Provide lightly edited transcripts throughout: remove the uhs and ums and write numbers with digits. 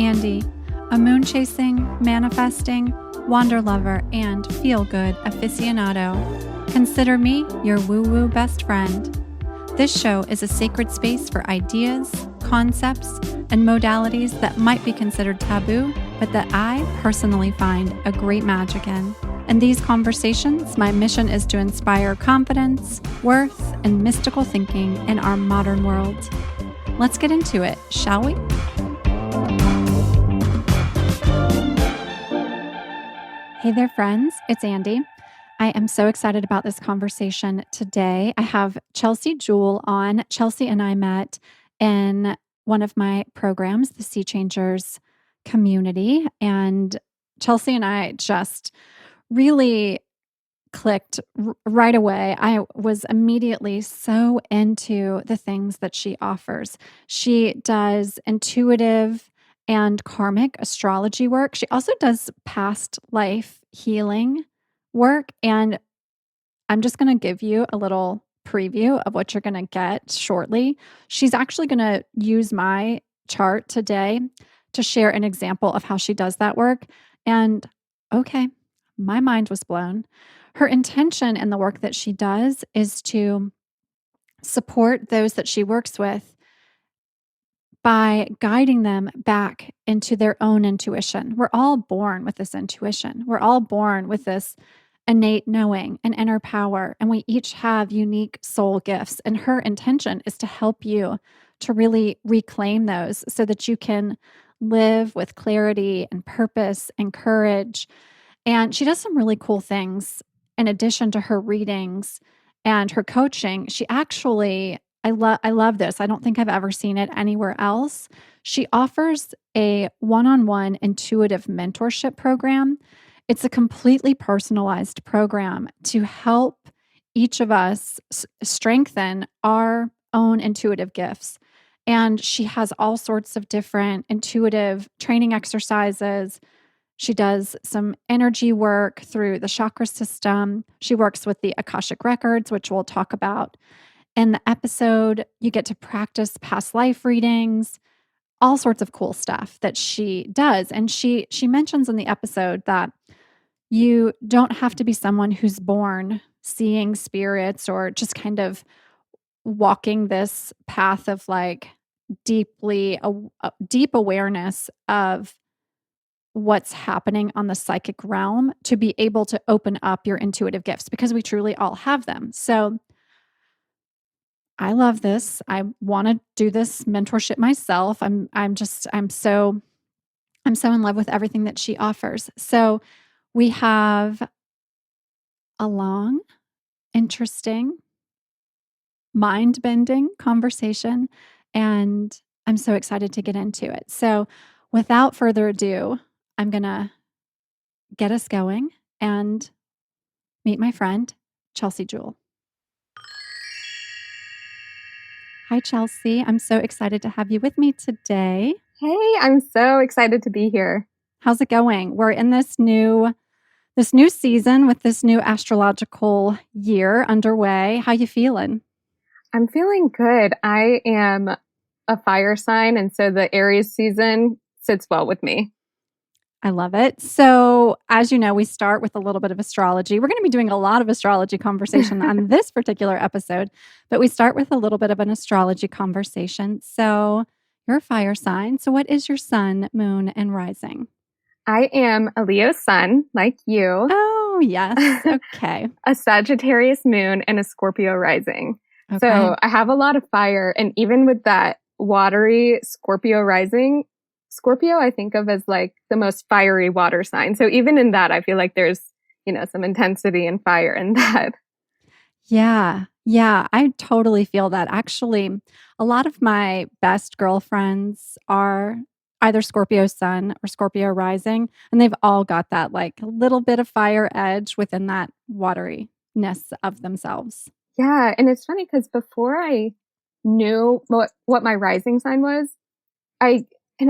Andy, a moon-chasing, manifesting, wander lover, and feel-good aficionado. Consider me your woo-woo best friend. This show is a sacred space for ideas, concepts, and modalities that might be considered taboo, but that I personally find a great magic in. In these conversations, my mission is to inspire confidence, worth, and mystical thinking in our modern world. Let's get into it, shall we? Hey there, friends. It's Andy. I am so excited about this conversation today. I have Chelsea Jewell on. Chelsea and I met in one of my programs, the Sea Changers community, and Chelsea and I just really clicked right away. I was immediately so into the things that she offers. She does intuitive and karmic astrology work. She also does past life healing work. And I'm just going to give you a little preview of what you're going to get shortly. She's actually going to use my chart today to share an example of how she does that work. And okay, my mind was blown. Her intention in the work that she does is to support those that she works with by guiding them back into their own intuition. We're all born with this intuition. We're all born with this innate knowing and inner power, and we each have unique soul gifts. And her intention is to help you to really reclaim those so that you can live with clarity and purpose and courage. And she does some really cool things in addition to her readings and her coaching. She actually, I love this. I don't think I've ever seen it anywhere else. She offers a one-on-one intuitive mentorship program. It's a completely personalized program to help each of us strengthen our own intuitive gifts. And she has all sorts of different intuitive training exercises. She does some energy work through the chakra system. She works with the Akashic records, which we'll talk about in the episode. You get to practice past life readings, all sorts of cool stuff that she does. And she mentions in the episode that you don't have to be someone who's born seeing spirits or just kind of walking this path of like deep awareness of what's happening on the psychic realm to be able to open up your intuitive gifts, because we truly all have them. So I love this. I want to do this mentorship myself. I'm so in love with everything that she offers. So we have a long, interesting, mind-bending conversation, and I'm so excited to get into it. So without further ado, I'm going to get us going and meet my friend, Chelsea Jewell. Hi, Chelsea. I'm so excited to have you with me today. Hey, I'm so excited to be here. How's it going? We're in this new season with this new astrological year underway. How you feeling? I'm feeling good. I am a fire sign, and so the Aries season sits well with me. I love it. So, as you know, we start with a little bit of astrology. We're going to be doing a lot of astrology conversation on this particular episode, but we start with a little bit of an astrology conversation. So, you're a fire sign. So, what is your sun, moon, and rising? I am a Leo sun, like you. Oh, yes. Okay. A Sagittarius moon and a Scorpio rising. Okay. So, I have a lot of fire, and even with that watery Scorpio rising, Scorpio I think of as like the most fiery water sign. So even in that, I feel like there's, some intensity and fire in that. Yeah, I totally feel that. Actually, a lot of my best girlfriends are either Scorpio sun or Scorpio rising, and they've all got that like little bit of fire edge within that wateriness of themselves. Yeah, and it's funny because before I knew what my rising sign was, I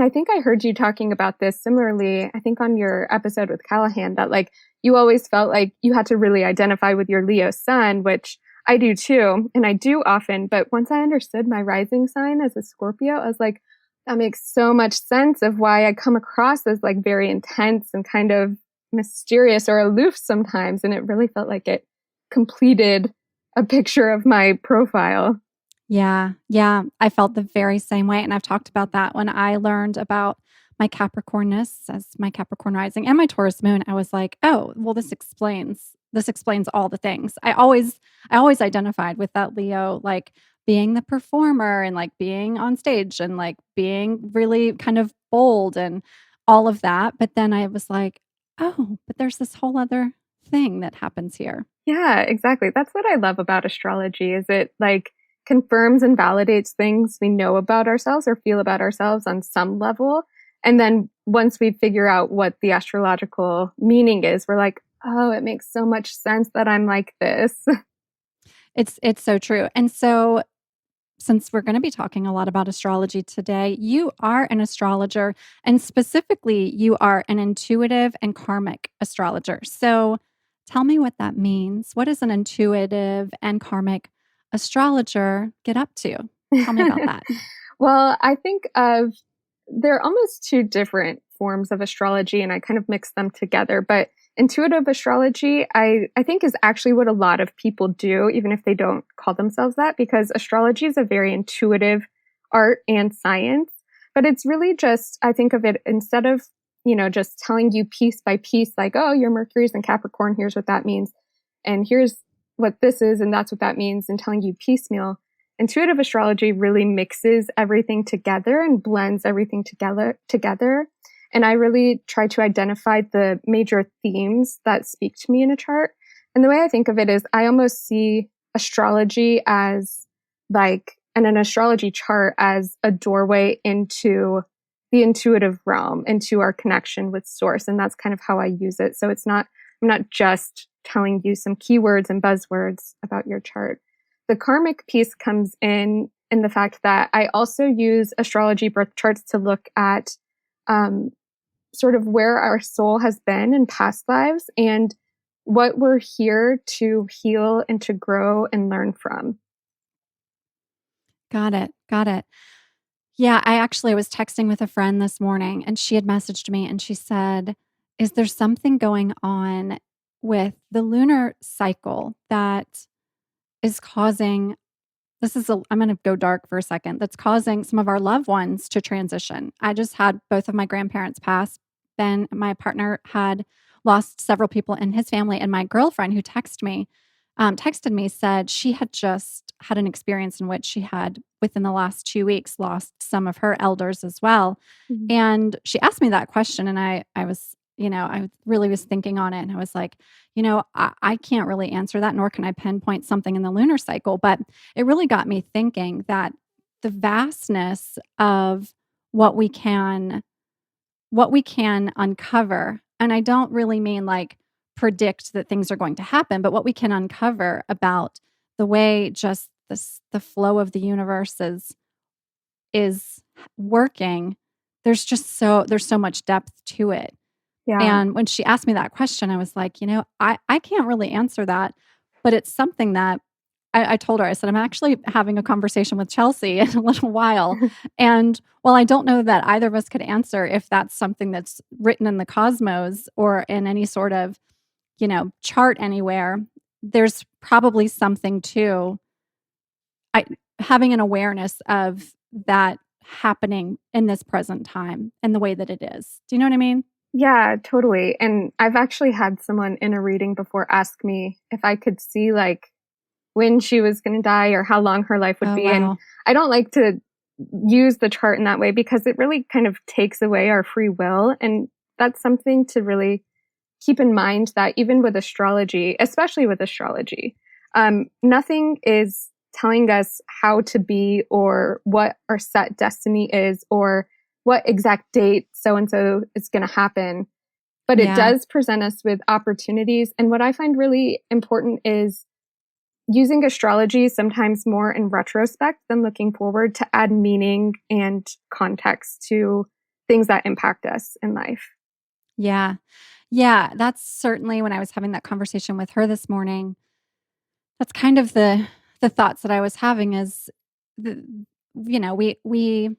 think I heard you talking about this similarly, I think on your episode with Callahan, that like you always felt like you had to really identify with your Leo sun, which I do too. And I do often. But once I understood my rising sign as a Scorpio, I was like, That makes so much sense of why I come across as like very intense and kind of mysterious or aloof sometimes. And it really felt like it completed a picture of my profile. Yeah, yeah, I felt the very same way, and I've talked about that when I learned about my Capricornness as my Capricorn rising and my Taurus moon. I was like, "Oh, well, this explains all the things." I always identified with that Leo, like being the performer and like being on stage and like being really kind of bold and all of that. But then I was like, "Oh, but there's this whole other thing that happens here." Yeah, exactly. That's what I love about astrology is it like confirms and validates things we know about ourselves or feel about ourselves on some level. And then once we figure out what the astrological meaning is, we're like, oh, it makes so much sense that I'm like this. It's so true. And so since we're going to be talking a lot about astrology today, you are an astrologer and specifically you are an intuitive and karmic astrologer. So tell me what that means. What does an intuitive and karmic astrologer get up to? Tell me about that. Well, I think of they're almost two different forms of astrology, and I kind of mix them together. But intuitive astrology, I think, is actually what a lot of people do, even if they don't call themselves that, because astrology is a very intuitive art and science. But it's really just, I think of it instead of, just telling you piece by piece, like, oh, your Mercury's in Capricorn, here's what that means. And here's what this is, and that's what that means, and telling you piecemeal. Intuitive astrology really mixes everything together and blends everything together. And I really try to identify the major themes that speak to me in a chart. And the way I think of it is I almost see astrology as like, and an astrology chart as a doorway into the intuitive realm, into our connection with source. And that's kind of how I use it. So I'm not just telling you some keywords and buzzwords about your chart. The karmic piece comes in the fact that I also use astrology birth charts to look at sort of where our soul has been in past lives and what we're here to heal and to grow and learn from. Got it. Got it. Yeah, I actually was texting with a friend this morning and she had messaged me and she said, "Is there something going on with the lunar cycle that is causing I'm going to go dark for a second, that's causing some of our loved ones to transition." I just had both of my grandparents pass. Then my partner had lost several people in his family, and my girlfriend who texted me said she had just had an experience in which she had within the last 2 weeks lost some of her elders as well. Mhm. And she asked me that question, and I was, I really was thinking on it, and I was like, I can't really answer that, nor can I pinpoint something in the lunar cycle. But it really got me thinking that the vastness of what we can what we can uncover, and I don't really mean like predict that things are going to happen, but what we can uncover about the way just the flow of the universe is working. There's so much depth to it. Yeah. And when she asked me that question, I was like, I can't really answer that, but it's something that I told her. I said, I'm actually having a conversation with Chelsea in a little while. And while I don't know that either of us could answer if that's something that's written in the cosmos or in any sort of, chart anywhere, there's probably something to I, having an awareness of that happening in this present time and the way that it is. Do you know what I mean? Yeah, totally. And I've actually had someone in a reading before ask me if I could see like when she was going to die or how long her life would Oh, be. And wow. I don't like to use the chart in that way because it really kind of takes away our free will. And that's something to really keep in mind that even with astrology, especially with astrology, nothing is telling us how to be or what our set destiny is or what exact date so and so is going to happen. But it Yeah. does present us with opportunities. And what I find really important is using astrology sometimes more in retrospect than looking forward to add meaning and context to things that impact us in life. Yeah. Yeah. That's certainly when I was having that conversation with her this morning. That's kind of the thoughts that I was having is the, we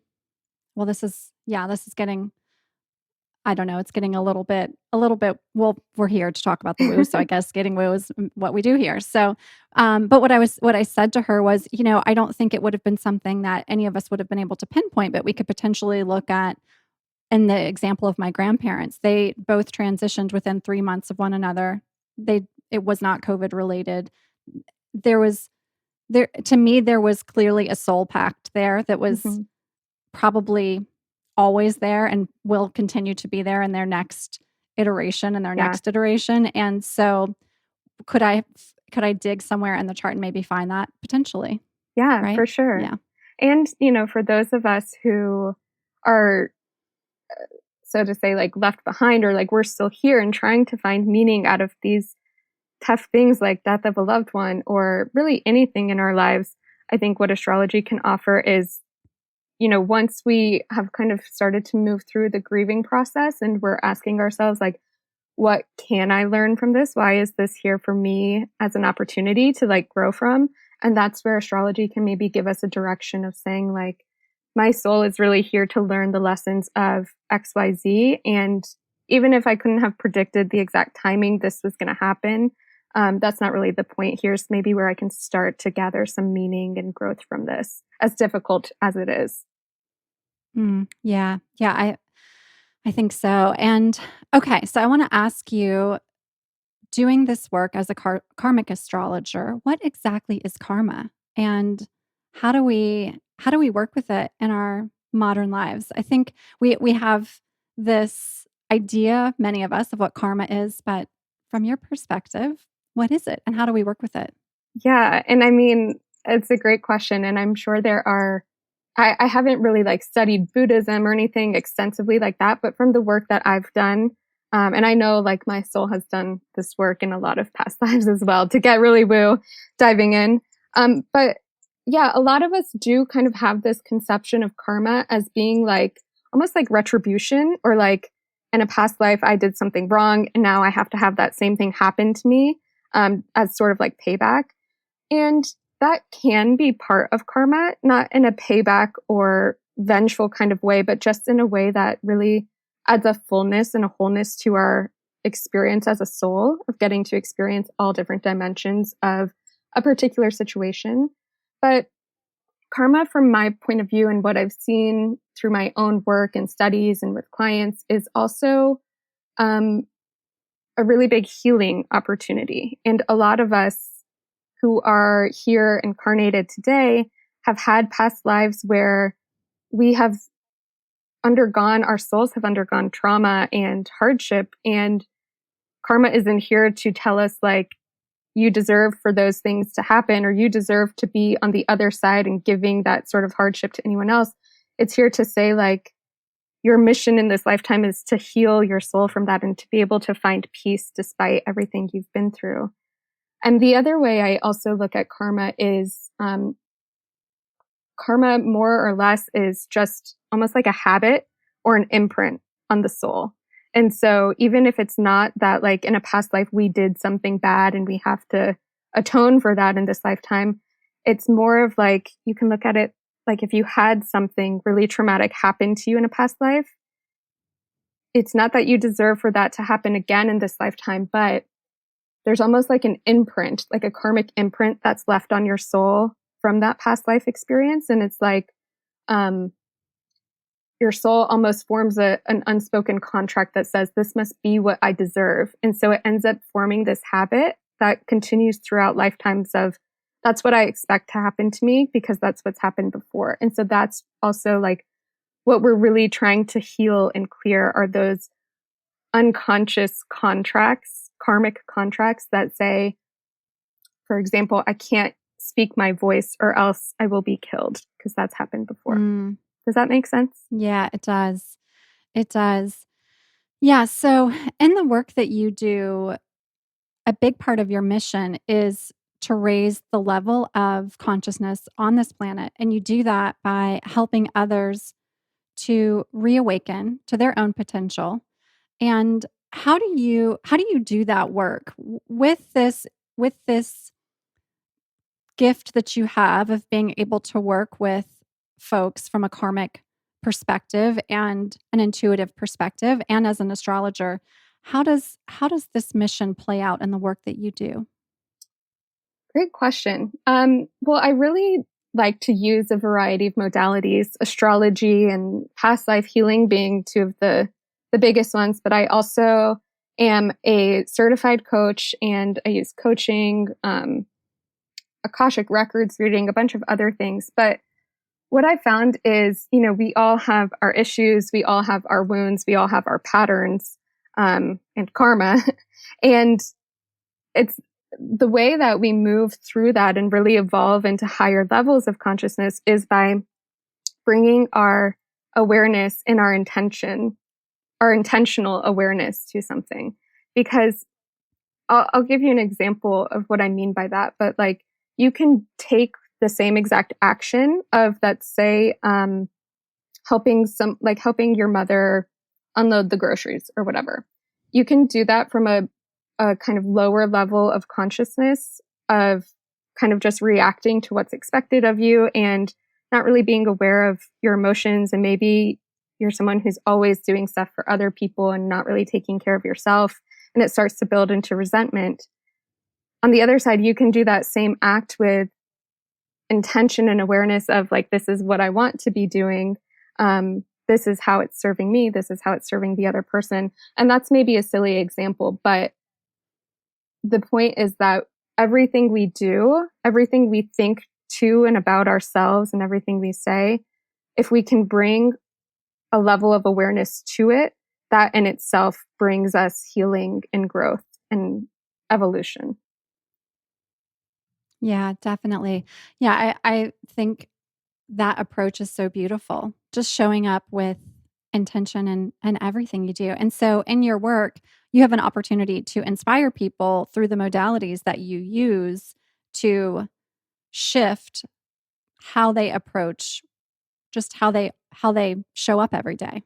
Well, this is getting, I don't know, it's getting a little bit, well, we're here to talk about the woo, so I guess getting woo is what we do here. So, but what I said to her was, I don't think it would have been something that any of us would have been able to pinpoint, but we could potentially look at, in the example of my grandparents, they both transitioned within 3 months of one another. It was not COVID related. There was there to me, there was clearly a soul pact there that was Mhm. probably always there and will continue to be there in their next iteration and their Yeah. next iteration. And so could I could I dig somewhere in the chart and maybe find that potentially, Yeah, right? for sure. Yeah. And, for those of us who are, so to say, like left behind or like we're still here and trying to find meaning out of these tough things like death of a loved one or really anything in our lives, I think what astrology can offer is, once we have kind of started to move through the grieving process and we're asking ourselves, like, what can I learn from this? Why is this here for me as an opportunity to like grow from? And that's where astrology can maybe give us a direction of saying, like, my soul is really here to learn the lessons of XYZ. And even if I couldn't have predicted the exact timing this was going to happen, that's not really the point. Here's maybe where I can start to gather some meaning and growth from this, as difficult as it is. Yeah. Yeah, I think so. And okay, so I want to ask you, doing this work as a karmic astrologer, what exactly is karma? And how do we work with it in our modern lives? I think we have this idea, many of us, of what karma is, but from your perspective, what is it and how do we work with it? Yeah, and I mean, it's a great question, and I'm sure there are. I haven't really like studied Buddhism or anything extensively like that, but from the work that I've done, and I know like my soul has done this work in a lot of past lives as well to get really woo diving in. But yeah, a lot of us do kind of have this conception of karma as being like almost like retribution or like in a past life I did something wrong and now I have to have that same thing happen to me as sort of like payback. And that can be part of karma, not in a payback or vengeful kind of way, but just in a way that really adds a fullness and a wholeness to our experience as a soul of getting to experience all different dimensions of a particular situation. But karma, from my point of view and what I've seen through my own work and studies and with clients, is also um, a really big healing opportunity. And a lot of us who are here incarnated today have had past lives where we have our souls have undergone trauma and hardship. And karma isn't here to tell us, like, you deserve for those things to happen or you deserve to be on the other side and giving that sort of hardship to anyone else. It's here to say, like, your mission in this lifetime is to heal your soul from that and to be able to find peace despite everything you've been through. And the other way I also look at karma is karma, more or less, is just almost like a habit or an imprint on the soul. And so, even if it's not that, like, in a past life we did something bad and we have to atone for that in this lifetime, it's more of like you can look at it like if you had something really traumatic happen to you in a past life, it's not that you deserve for that to happen again in this lifetime, but there's almost like an imprint, like a karmic imprint that's left on your soul from that past life experience. And it's like um, your soul almost forms an unspoken contract that says, this must be what I deserve. And so it ends up forming this habit that continues throughout lifetimes of, that's what I expect to happen to me because that's what's happened before. And so that's also like what we're really trying to heal and clear are those unconscious contracts, karmic contracts that say, for example, I can't speak my voice or else I will be killed because that's happened before. Mm, Does that make sense? yeah, it does. It does. Yeah. So, in the work that you do, a big part of your mission is to raise the level of consciousness on this planet. And you do that by helping others to reawaken to their own potential. And how do you do that work with this gift that you have of being able to work with folks from a karmic perspective and an intuitive perspective, and as an astrologer, how does this mission play out in the work that you do? Great question. Well, I really like to use a variety of modalities, astrology and past life healing being two of the biggest ones. But I also am a certified coach, and I use coaching, Akashic records reading, a bunch of other things. But what I found is, we all have our issues, we all have our wounds, we all have our patterns, and karma, and it's the way that we move through that and really evolve into higher levels of consciousness is by bringing our awareness and our intentional awareness to something. Because I'll give you an example of what I mean by that, but like you can take the same exact action of, let's say, helping your mother unload the groceries or whatever. You can do that from a kind of lower level of consciousness of kind of just reacting to what's expected of you and not really being aware of your emotions. And maybe you're someone who's always doing stuff for other people and not really taking care of yourself. And it starts to build into resentment. On the other side, you can do that same act with intention and awareness of like, this is what I want to be doing. This is how it's serving me. This is how it's serving the other person. And that's maybe a silly example, but the point is that everything we do, everything we think to and about ourselves and everything we say, if we can bring a level of awareness to it, that in itself brings us healing and growth and evolution. Yeah, definitely. Yeah, I think that approach is so beautiful. Just showing up with intention and everything you do. And so in your work, you have an opportunity to inspire people through the modalities that you use to shift how they approach, just how they show up every day.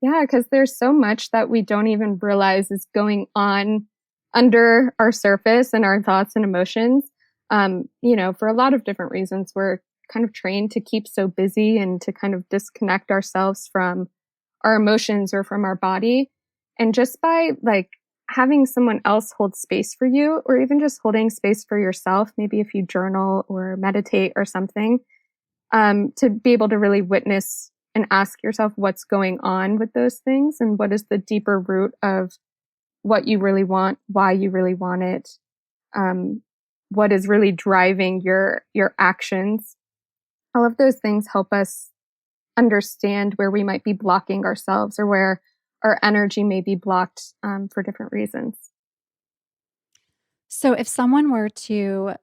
Yeah, because there's so much that we don't even realize is going on under our surface and our thoughts and emotions. For a lot of different reasons, we're kind of trained to keep so busy and to kind of disconnect ourselves from our emotions or from our body. And just by like having someone else hold space for you, or even just holding space for yourself, maybe if you journal or meditate or something, to be able to really witness and ask yourself what's going on with those things and what is the deeper root of what you really want, why you really want it, what is really driving your actions. All of those things help us understand where we might be blocking ourselves or where our energy may be blocked for different reasons. So if someone were to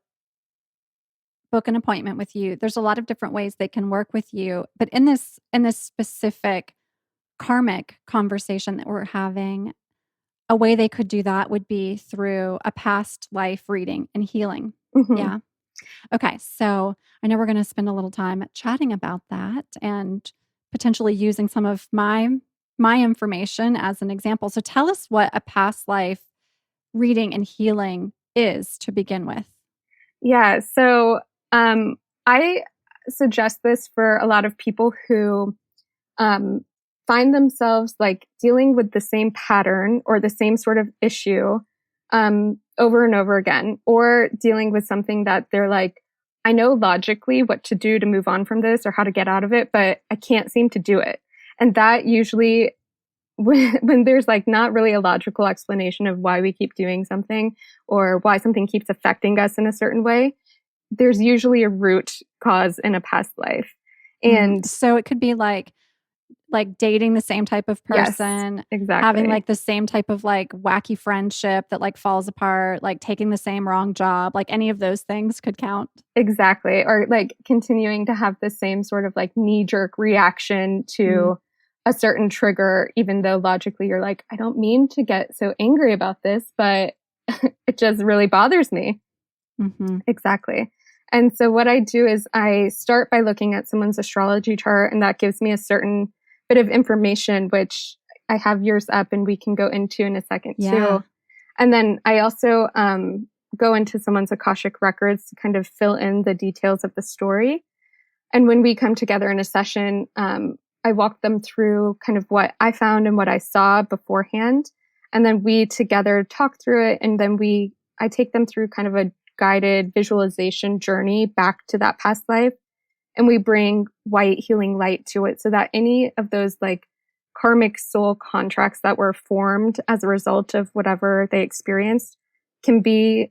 book an appointment with you, there's a lot of different ways they can work with you. But in this specific karmic conversation that we're having, a way they could do that would be through a past life reading and healing. Mm-hmm. Yeah. Okay. So I know we're going to spend a little time chatting about that and potentially using some of my information as an example. So tell us what a past life reading and healing is to begin with. Yeah. So I suggest this for a lot of people who find themselves like dealing with the same pattern or the same sort of issue over and over again, or dealing with something that they're like, I know logically what to do to move on from this or how to get out of it, but I can't seem to do it. And that usually, when there's like not really a logical explanation of why we keep doing something or why something keeps affecting us in a certain way, there's usually a root cause in a past life. And so it could be like dating the same type of person, yes, exactly. Having like the same type of like wacky friendship that like falls apart, like taking the same wrong job, like any of those things could count. Exactly. Or like continuing to have the same sort of like knee-jerk reaction to a certain trigger, even though logically you're like, I don't mean to get so angry about this, but it just really bothers me. Mm-hmm. Exactly. And so what I do is I start by looking at someone's astrology chart, and that gives me a certain bit of information, which I have yours up and we can go into in a second too. And then I also go into someone's Akashic records to kind of fill in the details of the story. And when we come together in a session, I walk them through kind of what I found and what I saw beforehand. And then we together talk through it. And then I take them through kind of a guided visualization journey back to that past life. And we bring white healing light to it so that any of those like karmic soul contracts that were formed as a result of whatever they experienced can be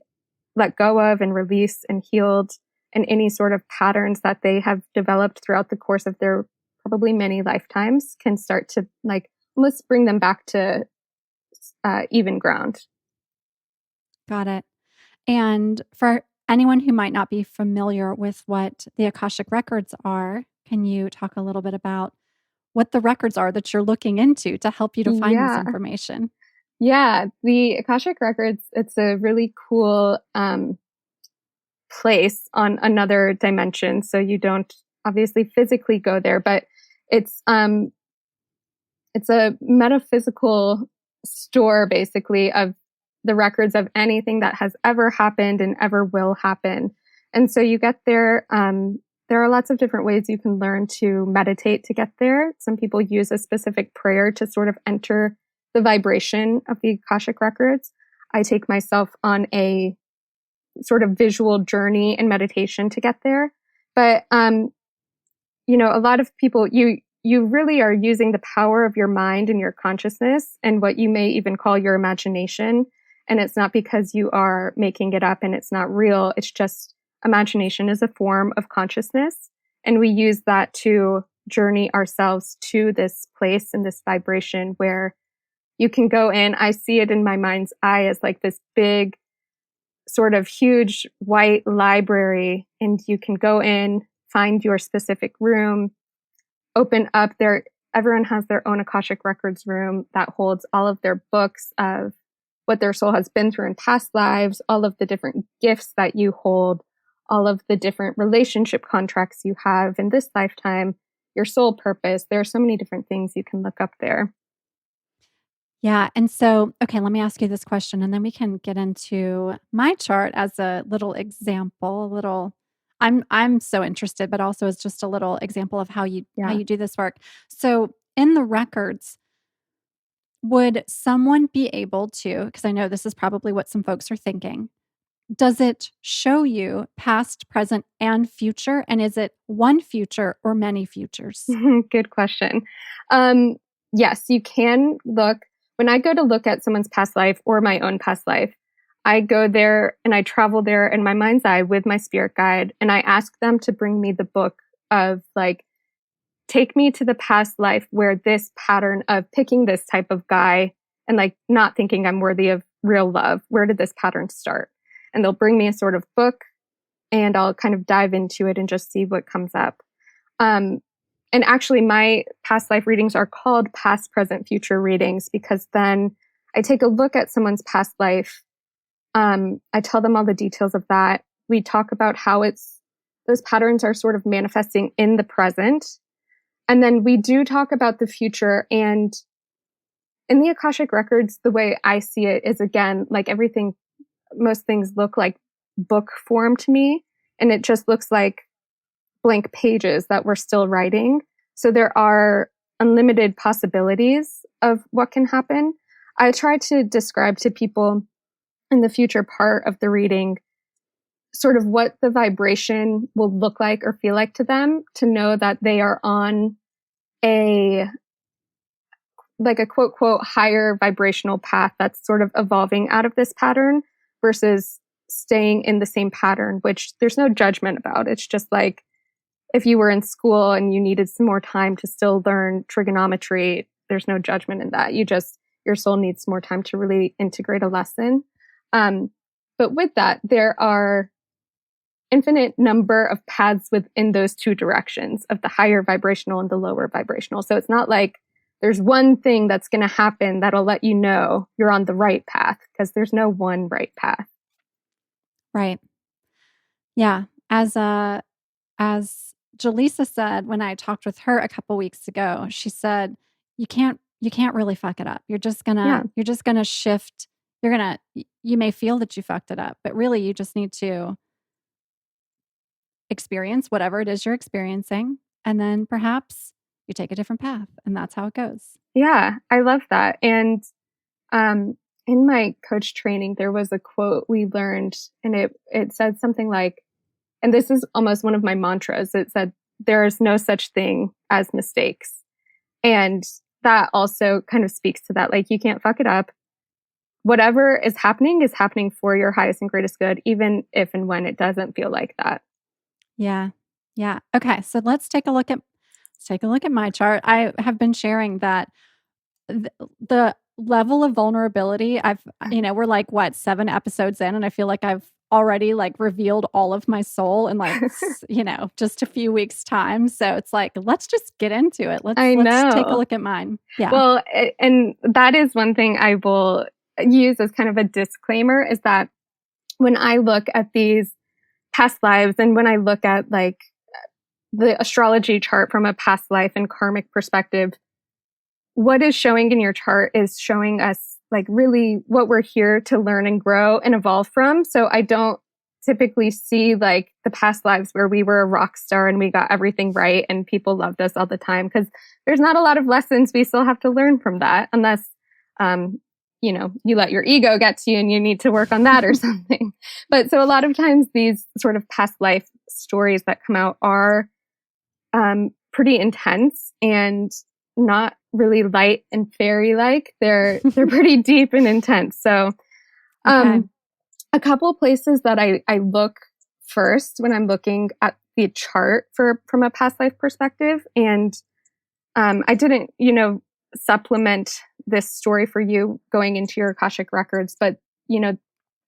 let go of and released and healed, and any sort of patterns that they have developed throughout the course of their probably many lifetimes can start to like, let's bring them back to even ground. Got it. And for anyone who might not be familiar with what the Akashic records are, can you talk a little bit about what the records are that you're looking into to help you to find this Yeah. information? Yeah. The Akashic records, it's a really cool place on another dimension. So you don't obviously physically go there, but it's it's a metaphysical store basically of the records of anything that has ever happened and ever will happen. And so you get there. There are lots of different ways you can learn to meditate to get there. Some people use a specific prayer to sort of enter the vibration of the Akashic records. I take myself on a sort of visual journey and meditation to get there. But a lot of people, you really are using the power of your mind and your consciousness and what you may even call your imagination. And it's not because you are making it up and it's not real. It's just imagination is a form of consciousness. And we use that to journey ourselves to this place and this vibration where you can go in. I see it in my mind's eye as like this big, sort of huge white library, and you can go in, find your specific room, open up there. Everyone has their own Akashic Records room that holds all of their books of what their soul has been through in past lives, all of the different gifts that you hold, all of the different relationship contracts you have in this lifetime, your soul purpose. There are so many different things you can look up there. Yeah. And so, okay, let me ask you this question and then we can get into my chart as a little example, a little I'm so interested, but also as just a little example of how Yeah. you do this work. So, in the records, would someone be able to, because I know this is probably what some folks are thinking, does it show you past, present, and future? And is it one future or many futures? Good question. Um, yes, you can look. When I go to look at someone's past life or my own past life, I go there and I travel there in my mind's eye with my spirit guide, and I ask them to bring me the book of like, take me to the past life where this pattern of picking this type of guy and like not thinking I'm worthy of real love, where did this pattern start? And they'll bring me a sort of book and I'll kind of dive into it and just see what comes up. Um, and actually, my past life readings are called past, present, future readings because then I take a look at someone's past life. I tell them all the details of that. We talk about how those patterns are sort of manifesting in the present. And then we do talk about the future. And in the Akashic records, the way I see it is again, like everything, most things look like book form to me. And it just looks like blank pages that we're still writing. So there are unlimited possibilities of what can happen. I try to describe to people in the future part of the reading sort of what the vibration will look like or feel like to them to know that they are on a like a quote quote higher vibrational path that's sort of evolving out of this pattern versus staying in the same pattern, which there's no judgment about. It's just like if you were in school and you needed some more time to still learn trigonometry, there's no judgment in that. Your soul needs more time to really integrate a lesson. But with that, there are infinite number of paths within those two directions of the higher vibrational and the lower vibrational. So it's not like there's one thing that's going to happen that'll let you know you're on the right path because there's no one right path. Right. Yeah. As Jaleesa said when I talked with her a couple weeks ago, she said, you can't really fuck it up. Yeah. You're just gonna shift. You may feel that you fucked it up, but really you just need to experience whatever it is you're experiencing. And then perhaps you take a different path, and that's how it goes. Yeah, I love that. And um, in my coach training, there was a quote we learned, and it said something like, and this is almost one of my mantras. It said, "There is no such thing as mistakes," and that also kind of speaks to that. Like, you can't fuck it up. Whatever is happening for your highest and greatest good, even if and when it doesn't feel like that. Yeah. Yeah. Okay. So let's take a look at my chart. I have been sharing that the level of vulnerability we're like what 7 episodes in, and I feel like I've already like revealed all of my soul in like just a few weeks time. So it's like, let's just get into it. I Let's take a know. look at mine. Yeah. Well, and that is one thing I will use as kind of a disclaimer, is that when I look at these past lives, and when I look at like the astrology chart from a past life and karmic perspective, what is showing in your chart is showing us like really what we're here to learn and grow and evolve from. So I don't typically see like the past lives where we were a rock star and we got everything right and people loved us all the time, because there's not a lot of lessons we still have to learn from that, unless you let your ego get to you and you need to work on that or something. But so a lot of times these sort of past life stories that come out are pretty intense and not really light and fairy like. They're pretty deep and intense. So Okay. a couple places that I look first when I'm looking at the chart from a past life perspective, and I didn't supplement this story for you going into your Akashic records, but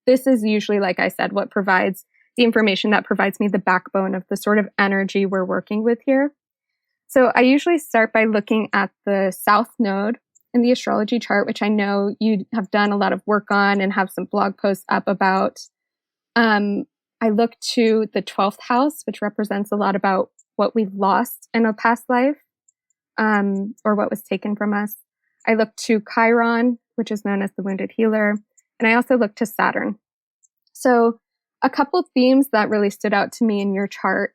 this is usually, like I said, what provides the information that provides me the backbone of the sort of energy we're working with here. So I usually start by looking at the South Node in the astrology chart, which I know you have done a lot of work on and have some blog posts up about. I look to the 12th house, which represents a lot about what we've lost in a past life, or what was taken from us. I look to Chiron, which is known as the wounded healer. And I also look to Saturn. So a couple of themes that really stood out to me in your chart,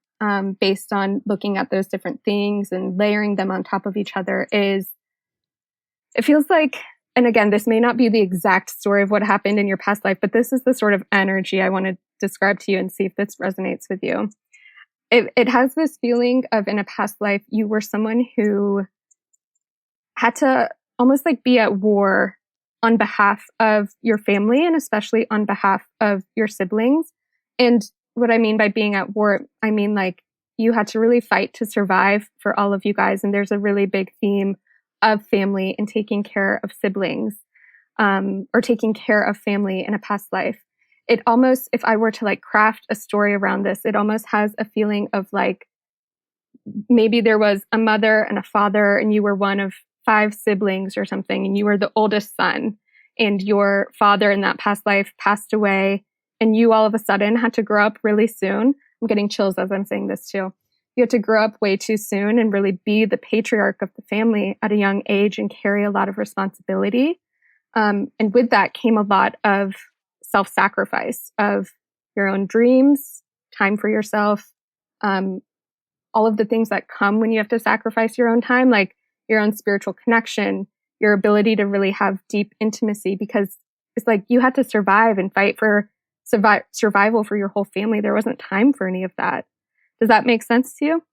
based on looking at those different things and layering them on top of each other, is it feels like, and again, this may not be the exact story of what happened in your past life, but this is the sort of energy I want to describe to you and see if this resonates with you. It has this feeling of, in a past life, you were someone who had to almost like be at war on behalf of your family, and especially on behalf of your siblings. And what I mean by being at war, I mean like you had to really fight to survive for all of you guys. And there's a really big theme of family and taking care of siblings, or taking care of family in a past life. It almost, if I were to like craft a story around this, it almost has a feeling of like maybe there was a mother and a father, and you were one of 5 siblings or something, and you were the oldest son, and your father in that past life passed away, and you all of a sudden had to grow up really soon. I'm getting chills as I'm saying this too. You had to grow up way too soon and really be the patriarch of the family at a young age and carry a lot of responsibility. And with that came a lot of self-sacrifice of your own dreams, time for yourself, all of the things that come when you have to sacrifice your own time, like your own spiritual connection, your ability to really have deep intimacy, because it's like you had to survive and fight for survival for your whole family. There wasn't time for any of that. Does that make sense to you?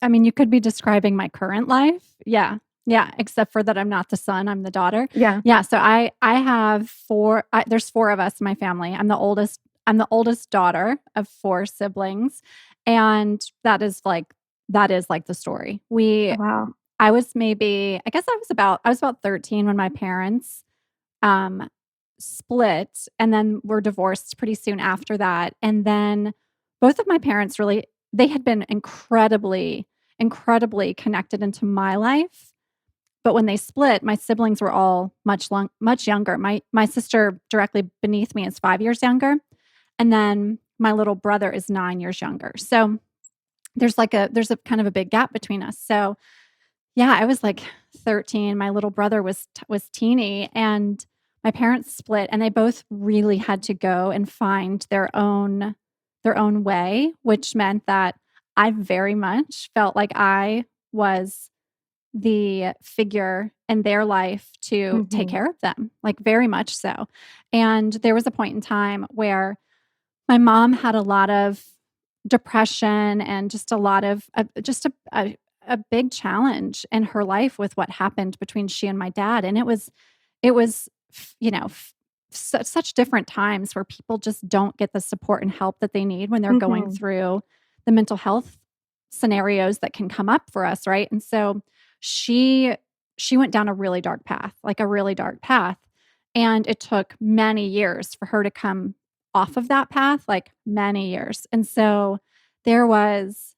I mean, you could be describing my current life. Yeah. Yeah. Except for that I'm not the son, I'm the daughter. Yeah. Yeah. So I have there's 4 of us in my family. I'm the oldest daughter of 4 siblings. And that is like the story. Wow. I was about 13 when my parents split, and then were divorced pretty soon after that. And then both of my parents really, they had been incredibly, incredibly connected into my life. But when they split, my siblings were all much younger. My sister directly beneath me is 5 years younger. And then my little brother is 9 years younger. So there's a kind of a big gap between us. So yeah, I was like 13. My little brother was teeny, and my parents split, and they both really had to go and find their own way, which meant that I very much felt like I was the figure in their life to take Mhm. care of them, like very much so. And there was a point in time where my mom had a lot of depression and just a lot of a big challenge in her life with what happened between she and my dad. And it was such different times where people just don't get the support and help that they need when they're going Mhm. through the mental health scenarios that can come up for us, right? And so she she went down a really dark path, like a really dark path. And it took many years for her to come off of that path, like many years. And so there was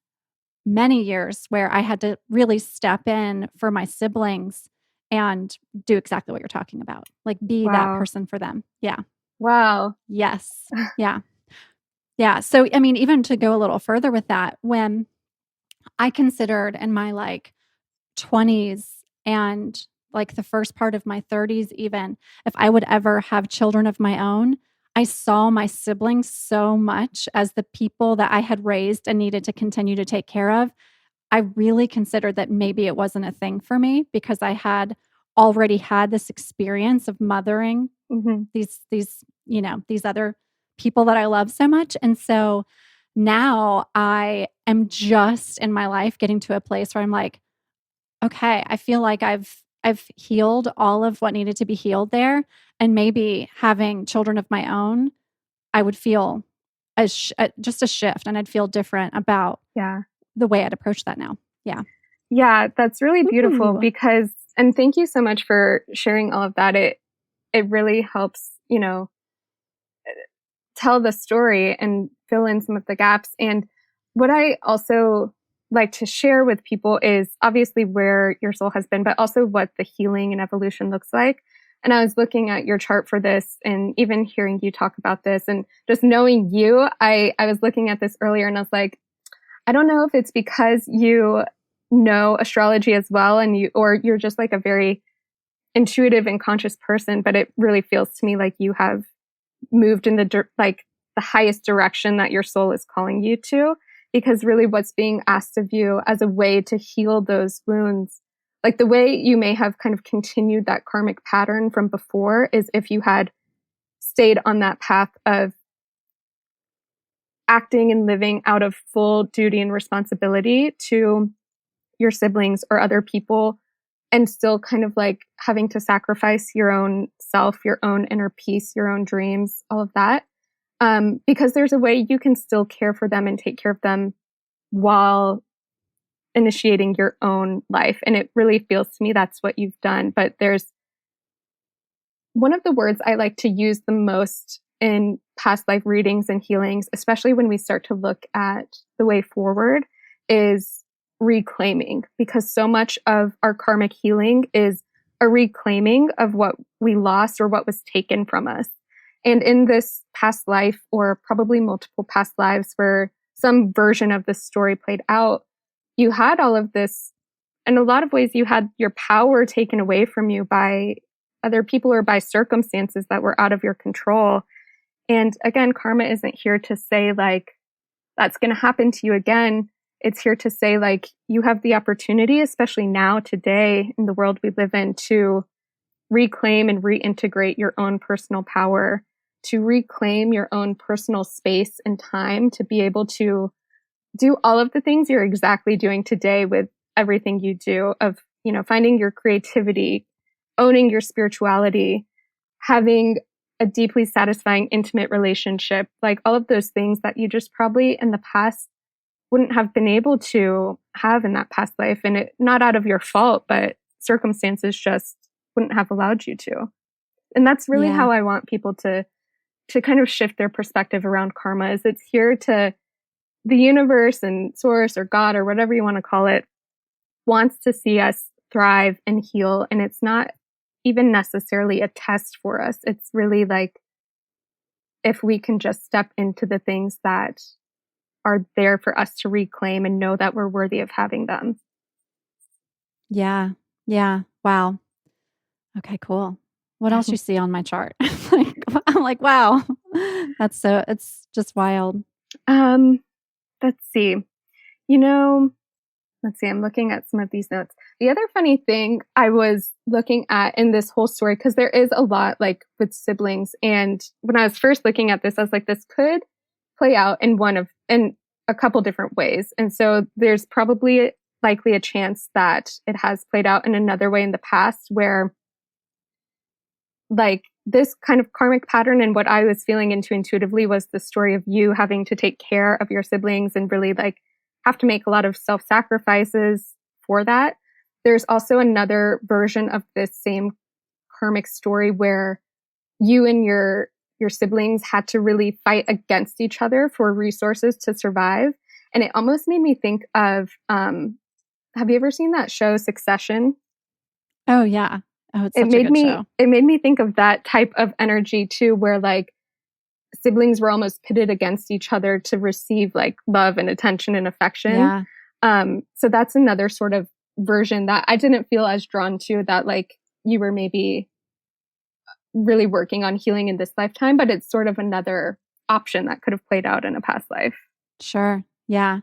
many years where I had to really step in for my siblings and do exactly what you're talking about. Like be that Wow. person for them. Yeah. Wow. Yes. Yeah. Yeah. So I mean, even to go a little further with that, when I considered in my like 20s and like the first part of my 30s, even if I would ever have children of my own, I saw my siblings so much as the people that I had raised and needed to continue to take care of. I really considered that maybe it wasn't a thing for me because I had already had this experience of mothering Mhm. these other people that I love so much. And so now I am just in my life getting to a place where I'm like, okay, I feel like I've healed all of what needed to be healed there, and maybe having children of my own, I would feel just a shift, and I'd feel different about Yeah. the way I'd approach that now. Yeah. Yeah, that's really beautiful Ooh. because and thank you so much for sharing all of that. It really helps, tell the story and fill in some of the gaps. And what I also like to share with people is obviously where your soul has been, but also what the healing and evolution looks like. And I was looking at your chart for this and even hearing you talk about this and just knowing you, I was looking at this earlier and I was like, I don't know if it's because you know astrology as well and you're just like a very intuitive and conscious person, but it really feels to me like you have moved in like the highest direction that your soul is calling you to, because really what's being asked of you as a way to heal those wounds, like the way you may have kind of continued that karmic pattern from before is if you had stayed on that path of acting and living out of full duty and responsibility to your siblings or other people and still kind of like having to sacrifice your own self, your own inner peace, your own dreams, all of that. Because there's a way you can still care for them and take care of them while initiating your own life. And it really feels to me that's what you've done. But there's one of the words I like to use the most in past life readings and healings, especially when we start to look at the way forward, is reclaiming, because so much of our karmic healing is a reclaiming of what we lost or what was taken from us. And in this past life, or probably multiple past lives where some version of this story played out, you had all of this. In a lot of ways, you had your power taken away from you by other people or by circumstances that were out of your control. And again, karma isn't here to say, like, that's going to happen to you again. It's here to say, like, you have the opportunity, especially now, today, in the world we live in, to reclaim and reintegrate your own personal power, to reclaim your own personal space and time to be able to do all of the things you're exactly doing today with everything you do of, finding your creativity, owning your spirituality, having a deeply satisfying intimate relationship, like all of those things that you just probably in the past wouldn't have been able to have in that past life. And it not out of your fault, but circumstances just wouldn't have allowed you to. And that's really Yeah. how I want people to kind of shift their perspective around karma. Is it's here to the universe and source or God or whatever you want to call it wants to see us thrive and heal. And it's not even necessarily a test for us. It's really like if we can just step into the things that are there for us to reclaim and know that we're worthy of having them. Yeah. Yeah. Wow. Okay, cool. What else you see on my chart? Like, I'm like, wow. It's just wild. um, let's see. You know, let's see, I'm looking at some of these notes. The other funny thing I was looking at in this whole story, because there is a lot like with siblings. And when I was first looking at this, I was like, this could play out in a couple different ways. And so there's probably likely a chance that it has played out in another way in the past where like this kind of karmic pattern and what I was feeling into intuitively was the story of you having to take care of your siblings and really like have to make a lot of self-sacrifices for that. There's also another version of this same karmic story where you and your siblings had to really fight against each other for resources to survive. And it almost made me think of have you ever seen that show Succession? Oh, yeah. Oh, it's such a good show. It made me think of that type of energy too, where like siblings were almost pitted against each other to receive like love and attention and affection. Yeah. So that's another sort of version that I didn't feel as drawn to, that like you were maybe really working on healing in this lifetime, but it's sort of another option that could have played out in a past life. Sure. Yeah.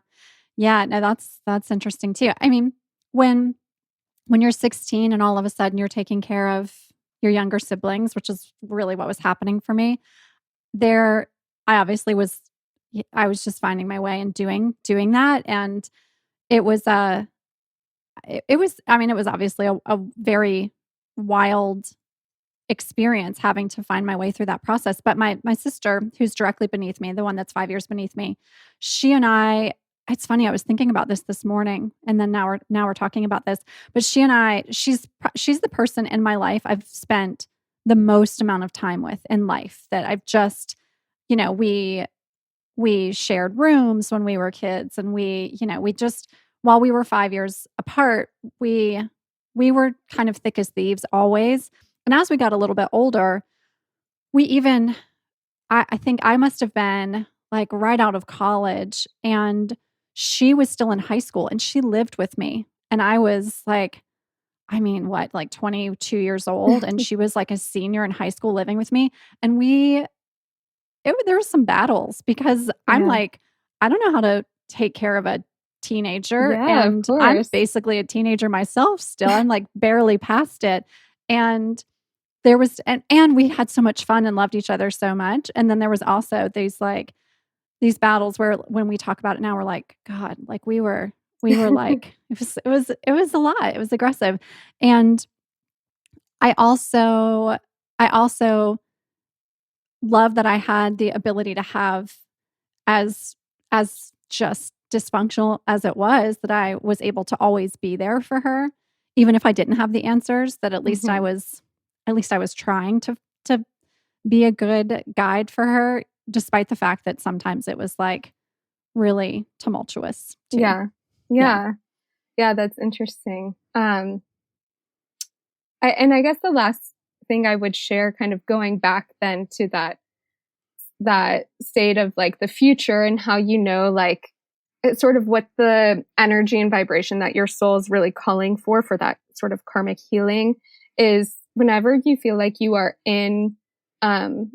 Yeah. No, that's interesting too. I mean, when you're 16 and all of a sudden you're taking care of your younger siblings, which is really what was happening for me, there I obviously was I was just finding my way and doing that. And it was it was, I mean, it was obviously a very wild experience having to find my way through that process. But my sister, who's directly beneath me, the one that's 5 years beneath me, she and I, it's funny, I was thinking about this morning, and then now we're talking about this. But she and I, she's the person in my life I've spent the most amount of time with in life. That I've just, we shared rooms when we were kids, and we just, while we were 5 years apart, we were kind of thick as thieves always. And as we got a little bit older, we even, I think I must have been like right out of college, and she was still in high school, and she lived with me. And I was like, I mean, what, like 22 years old, and she was like a senior in high school living with me. And there was some battles because I'm Yeah. like, I don't know how to take care of a teenager, Yeah, of and I'm course. basically a teenager myself still. I'm like barely past it. And there was and we had so much fun and loved each other so much. And then there was also these battles where when we talk about it now, we're like, God, like we were like, it was a lot. It was aggressive. And I also love that I had the ability to have, as just dysfunctional as it was, that I was able to always be there for her, even if I didn't have the answers, that Mhm. at least I was trying to be a good guide for her, despite the fact that sometimes it was like really tumultuous too. Yeah. Yeah. Yeah. Yeah, that's interesting. And I guess the last thing I would share, kind of going back then to that state of like the future and how like it's sort of what the energy and vibration that your soul is really calling for that sort of karmic healing is whenever you feel like you are in um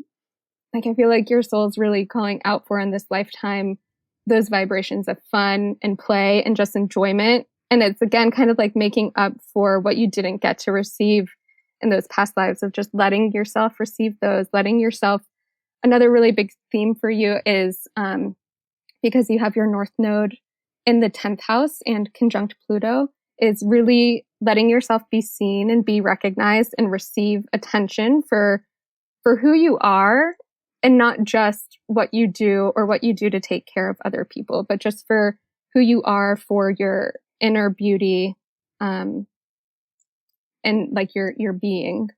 like I feel like your soul is really calling out for in this lifetime those vibrations of fun and play and just enjoyment. And it's again kind of like making up for what you didn't get to receive in those past lives, of just letting yourself receive those, letting yourself. Another really big theme for you is because you have your North Node in the 10th house and conjunct Pluto, is really letting yourself be seen and be recognized and receive attention for who you are, and not just what you do or what you do to take care of other people, but just for who you are, for your inner beauty, um, and like your being.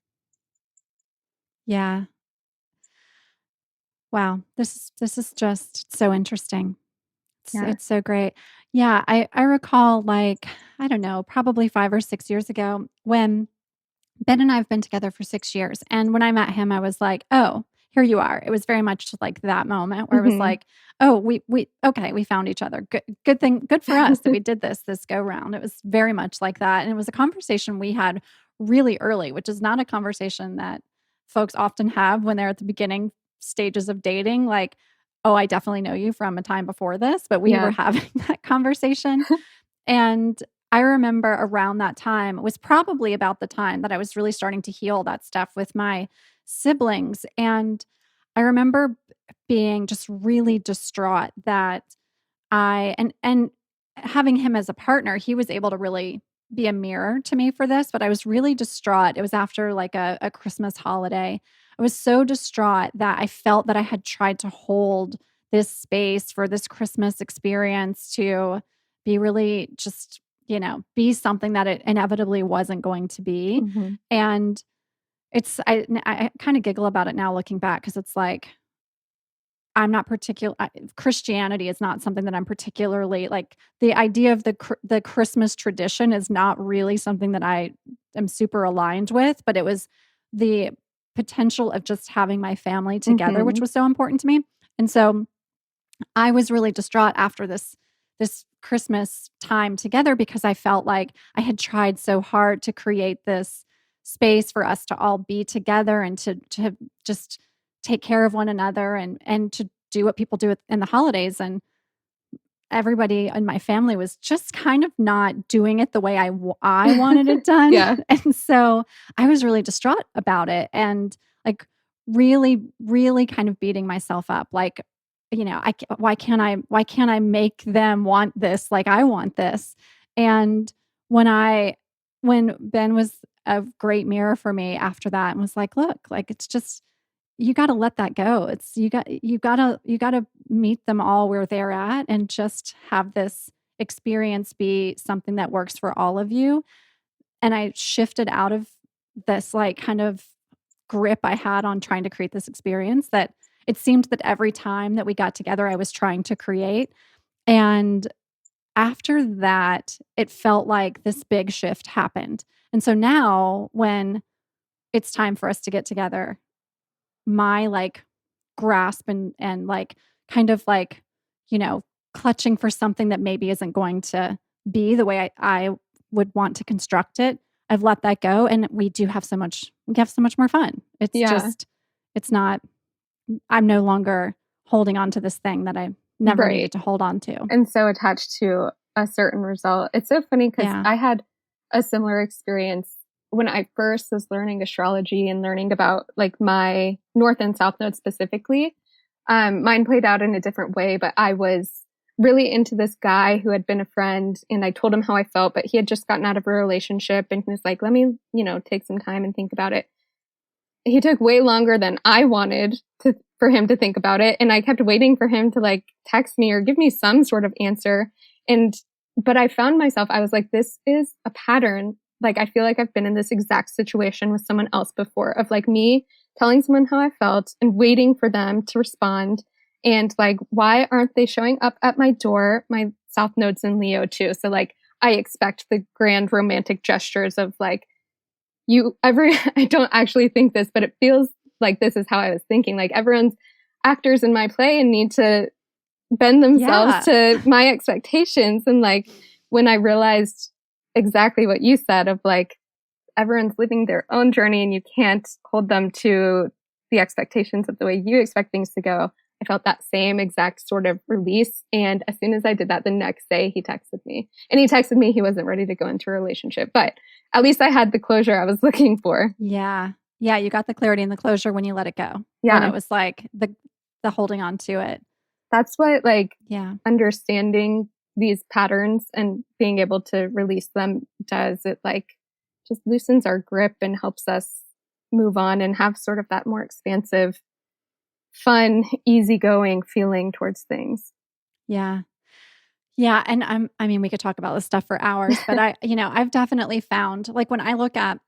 Yeah. Wow. This is just so interesting. Yeah. It's so great. Yeah, I recall, like, I don't know, probably 5 or 6 years ago, when Ben and I have been together for 6 years, and when I met him, I was like, "Oh, here you are." It was very much like that moment where it was Hmm. like, "Oh, we okay, we found each other. Good thing, good for us that we did this go round." It was very much like that, and it was a conversation we had really early, which is not a conversation that folks often have when they're at the beginning stages of dating, like, "Oh, I definitely know you from a time before this," but we were Yeah. having that conversation. And I remember around that time, it was probably about the time that I was really starting to heal that stuff with my siblings. And I remember being just really distraught that and having him as a partner, he was able to really be a mirror to me for this, but I was really distraught. It was after like a Christmas holiday. I was so distraught that I felt that I had tried to hold this space for this Christmas experience to be really just, be something that it inevitably wasn't going to be. Mhm. And I kind of giggle about it now looking back because it's like, I'm not particular. Christianity is not something that I'm particularly like. The idea of the Christmas tradition is not really something that I am super aligned with. But it was the potential of just having my family together, which Mhm. was so important to me. And so I was really distraught after this Christmas time together because I felt like I had tried so hard to create this space for us to all be together and to just take care of one another and to do what people do in the holidays. And everybody in my family was just kind of not doing it the way I wanted it done. Yeah. And so I was really distraught about it and like really, really kind of beating myself up. Like, why can't I make them want this like I want this? And when Ben was a great mirror for me after that and was like, look, like it's just you got to let that go. It's you got to meet them all where they're at and just have this experience be something that works for all of you. And I shifted out of this like kind of grip I had on trying to create this experience that it seemed that every time that we got together I was trying to create. And after that, it felt like this big shift happened. And so now when it's time for us to get together, my like grasp and like kind of like, you know, clutching for something that maybe isn't going to be the way I would want to construct it. I've let that go and we have so much more fun. It's Yeah. just, it's not, I'm no longer holding on to this thing that I never Right. needed to hold on to. And so attached to a certain result. It's so funny because Yeah. I had a similar experience when I first was learning astrology and learning about like my north and south nodes specifically. Mine played out in a different way, but I was really into this guy who had been a friend and I told him how I felt, but he had just gotten out of a relationship and he was like, let me, take some time and think about it. He took way longer than I wanted for him to think about it. And I kept waiting for him to like text me or give me some sort of answer. And, but I found myself, I was like, this is a pattern. Like, I feel like I've been in this exact situation with someone else before of like me telling someone how I felt and waiting for them to respond. And like, why aren't they showing up at my door? My South Node's in Leo too. So like, I expect the grand romantic gestures of like, I don't actually think this, but it feels like this is how I was thinking. Like everyone's actors in my play and need to bend themselves Yeah. to my expectations. And like when I realized exactly what you said of like everyone's living their own journey and you can't hold them to the expectations of the way you expect things to go. I felt that same exact sort of release. And as soon as I did that, the next day he texted me and he texted me he wasn't ready to go into a relationship, but at least I had the closure I was looking for. Yeah. Yeah. You got the clarity and the closure when you let it go. When Yeah. it was like the holding on to it. That's what like Yeah. understanding these patterns and being able to release them does. It like just loosens our grip and helps us move on and have sort of that more expansive, fun, easygoing feeling towards things. Yeah. Yeah, and I mean, we could talk about this stuff for hours, but I've definitely found like when I look at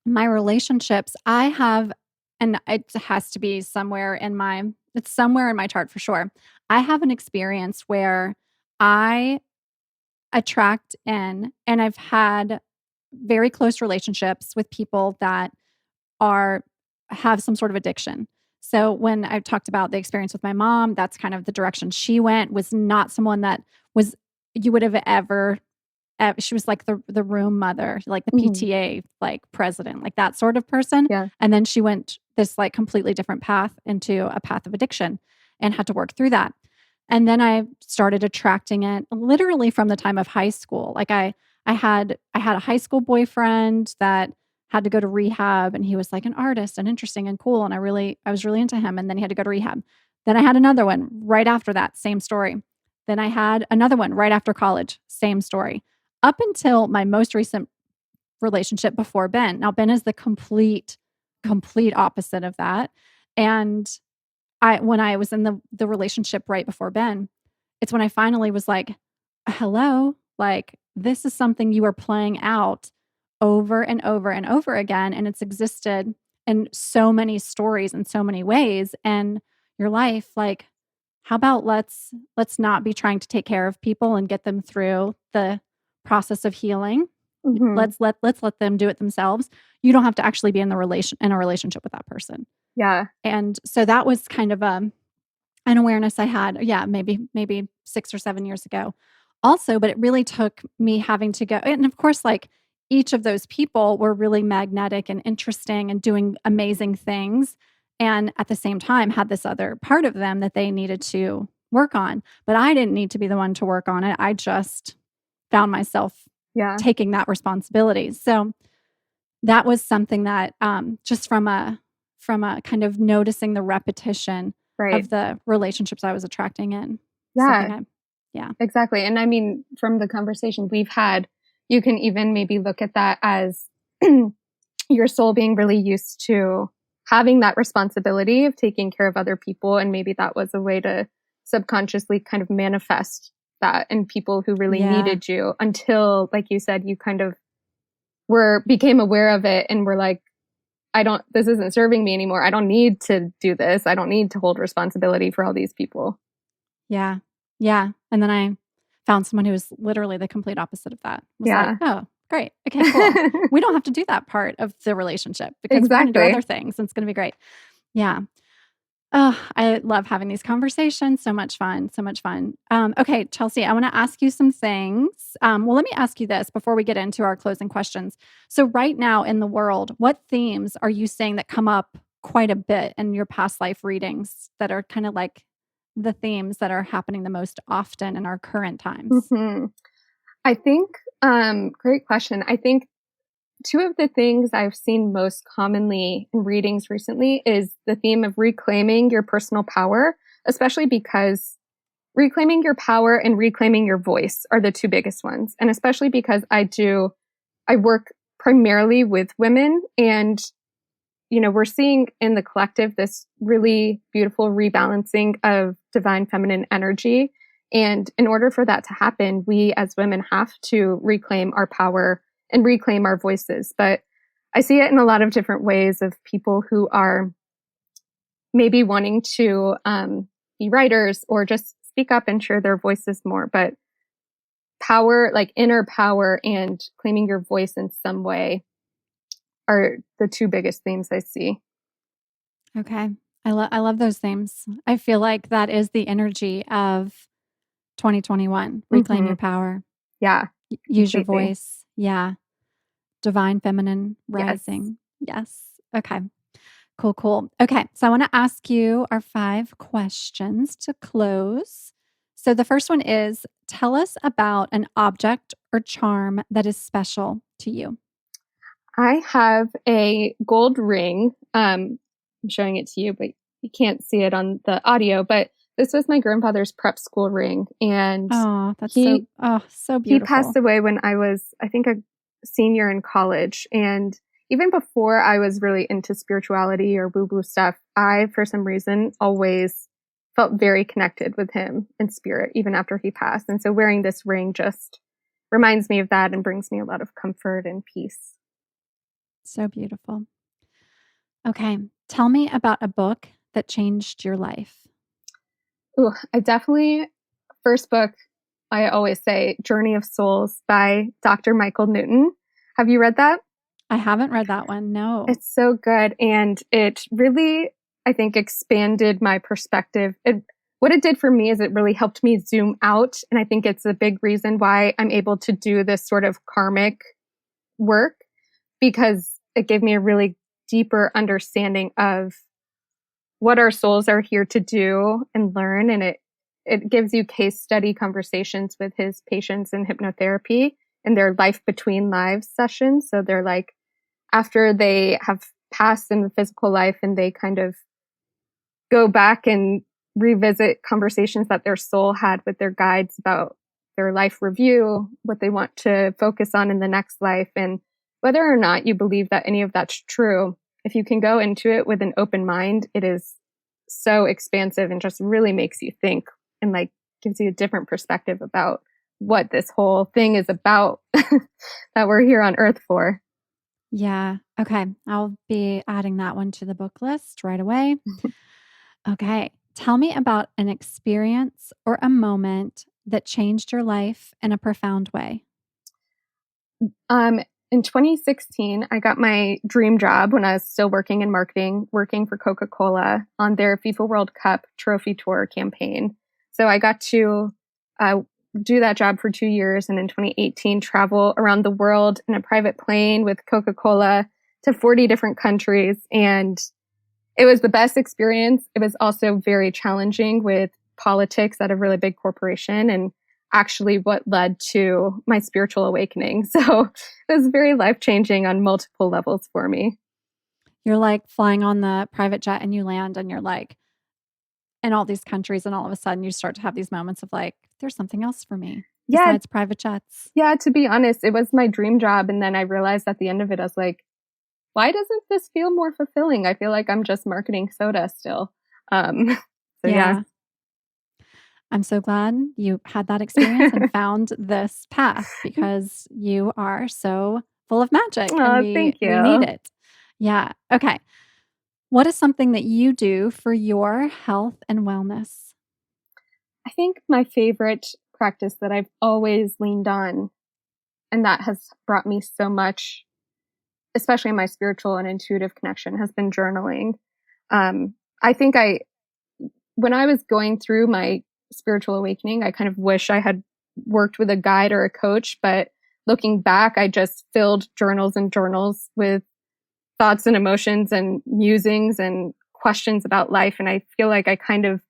my relationships, I have and it has to be it's somewhere in my chart for sure. I have an experience where I attract in and I've had very close relationships with people that are have some sort of addiction. So when I talked about the experience with my mom, that's kind of the direction she went, was not someone that was you would have ever she was like the room mother, like the Mhm. PTA like president, like that sort of person. Yeah. And then she went this like completely different path into a path of addiction and had to work through that. And then I started attracting it literally from the time of high school. Like I had a high school boyfriend that had to go to rehab, and he was like an artist and interesting and cool, and I was really into him, and then he had to go to rehab. Then I had another one right after that, same story. Then I had another one right after college, same story. Up until my most recent relationship before Ben. Now Ben is the complete opposite of that. And when I was in the relationship right before Ben, it's when I finally was like, hello, like this is something you are playing out over and over and over again. And it's existed in so many stories in so many ways. And your life, like, how about let's not be trying to take care of people and get them through the process of healing. Hmm. Let's let them do it themselves. You don't have to actually be in a relationship with that person. Yeah. And so that was kind of an awareness I had, yeah, maybe 6 or 7 years ago also, but it really took me having to go. And of course, like each of those people were really magnetic and interesting and doing amazing things. And at the same time, had this other part of them that they needed to work on. But I didn't need to be the one to work on it. I just found myself Yeah. taking that responsibility. So that was something that just from a kind of noticing the repetition Right. of the relationships I was attracting in. Yeah, Yeah. exactly. And I mean, from the conversation we've had, you can even maybe look at that as your soul being really used to having that responsibility of taking care of other people. And maybe that was a way to subconsciously kind of manifest that in people who really Yeah. needed you until, like you said, you kind of became aware of it and were like, this isn't serving me anymore. I don't need to do this. I don't need to hold responsibility for all these people. Yeah. Yeah. And then I found someone who was literally the complete opposite of that. Was like, Yeah. "Oh, great. Okay, cool. We don't have to do that part of the relationship because we're going to do other Exactly. things and it's going to be great." Yeah. Oh, I love having these conversations. So much fun. So much fun. Okay, Chelsea, I want to ask you some things. Well, let me ask you this before we get into our closing questions. So, right now in the world, what themes are you seeing that come up quite a bit in your past life readings that are kind of like the themes that are happening the most often in our current times? Hmm. I think, great question. I think two of the things I've seen most commonly in readings recently is the theme of reclaiming your personal power, especially because reclaiming your power and reclaiming your voice are the two biggest ones. And especially because I work primarily with women and we're seeing in the collective this really beautiful rebalancing of divine feminine energy. And in order for that to happen, we as women have to reclaim our power and reclaim our voices. But I see it in a lot of different ways of people who are maybe wanting to be writers or just speak up and share their voices more. But power, like inner power and claiming your voice in some way, are the two biggest themes I see. Okay. I love those themes. I feel like that is the energy of 2021. Reclaim Hmm. your power. Yeah, Use your completely. voice. Yeah. Divine feminine Yes. rising. Yes. Okay. Cool, cool. Okay. So I want to ask you our 5 questions to close. So the first one is, tell us about an object or charm that is special to you. I have a gold ring. I'm showing it to you, but you can't see it on the audio. But this was my grandfather's prep school ring, and Oh, that's he so he passed beautiful. away when I was, I think, a senior in college. And even before I was really into spirituality or woo woo stuff, I, for some reason, always felt very connected with him in spirit, even after he passed. And so wearing this ring just reminds me of that and brings me a lot of comfort and peace. So beautiful. Okay. Tell me about a book that changed your life. Ooh, I definitely, first book, I always say Journey of Souls by Dr. Michael Newton. Have you read that? I haven't read that one. No. It's so good. And it really, I think, expanded my perspective. What it did for me is it really helped me zoom out. And I think it's a big reason why I'm able to do this sort of karmic work, because it gave me a really deeper understanding of what our souls are here to do and learn. And it gives you case study conversations with his patients in hypnotherapy in their life between lives sessions. So they're like, after they have passed in the physical life and they kind of go back and revisit conversations that their soul had with their guides about their life review, what they want to focus on in the next life, and whether or not you believe that any of that's true. If you can go into it with an open mind, it is so expansive and just really makes you think and like gives you a different perspective about what this whole thing is about that we're here on earth for. Yeah. Okay. I'll be adding that one to the book list right away. Okay. Tell me about an experience or a moment that changed your life in a profound way. In 2016, I got my dream job when I was still working in marketing, working for Coca-Cola on their FIFA World Cup trophy tour campaign. So I got to do that job for 2 years, and in 2018, travel around the world in a private plane with Coca-Cola to 40 different countries. And it was the best experience. It was also very challenging with politics at a really big corporation, and actually what led to my spiritual awakening. So it was very life-changing on multiple levels for me. You're like flying on the private jet and you land and you're like in all these countries, and all of a sudden you start to have these moments of like, there's something else for me Yeah, besides private jets. yeah, to be honest, it was my dream job. And then I realized at the end of it, I was like, why doesn't this feel more fulfilling? I feel like I'm just marketing soda still. Um, so yeah. Yeah. I'm so glad you had that experience and found this path because you are so full of magic and Oh, we thank need you. it. Yeah. Okay. What is something that you do for your health and wellness? I think my favorite practice that I've always leaned on, and that has brought me so much, especially in my spiritual and intuitive connection, has been journaling. I think when I was going through my spiritual awakening, I kind of wish I had worked with a guide or a coach, but looking back, I just filled journals and journals with thoughts and emotions and musings and questions about life. And I feel like I kind of